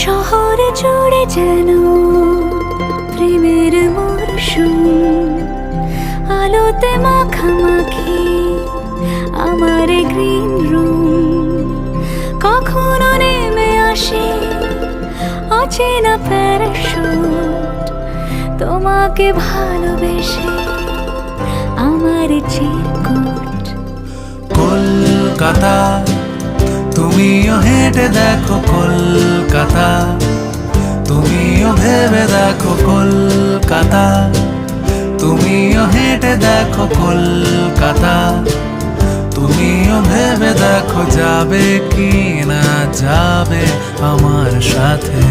শহরে জুড়ে যেন প্রেমের মরশুম, আলোতে মাখামাখি আমার গ্রিন রুম। কখনো নেমে আসে অচেনা প্যারাশুট, তোমাকে ভালোবেসে আমার চিরকুট। কলকাতা তুমিও হেঁটে দেখো, কলকাতা তুমিও ভেবে দেখো, কলকাতা তুমিও হেঁটে দেখো, কলকাতা তুমিও ভেবে দেখো, যাবে কি না যাবে আমার সাথে।